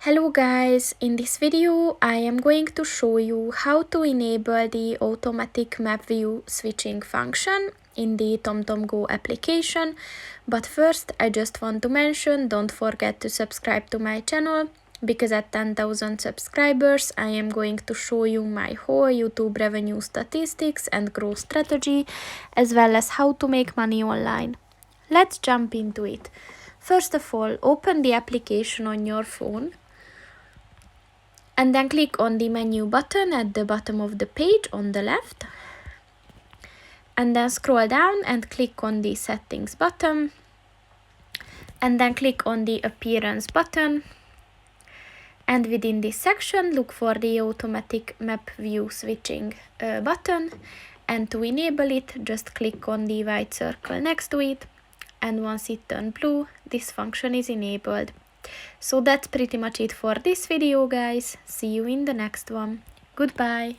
Hello guys, in this video I am going to show you how to enable the automatic map view switching function in the TomTom Go application. But first I just want to mention, don't forget to subscribe to my channel, because at 10,000 subscribers I am going to show you my whole YouTube revenue statistics and growth strategy, as well as how to make money online. Let's jump into it. First of all, open the application on your phone and then click on the menu button at the bottom of the page on the left, and then scroll down and click on the settings button, and then click on the appearance button, and within this section look for the automatic map view switching button, and to enable it just click on the white circle next to it, and once it turns blue this function is enabled. So that's pretty much it for this video guys. See you in the next one. Goodbye.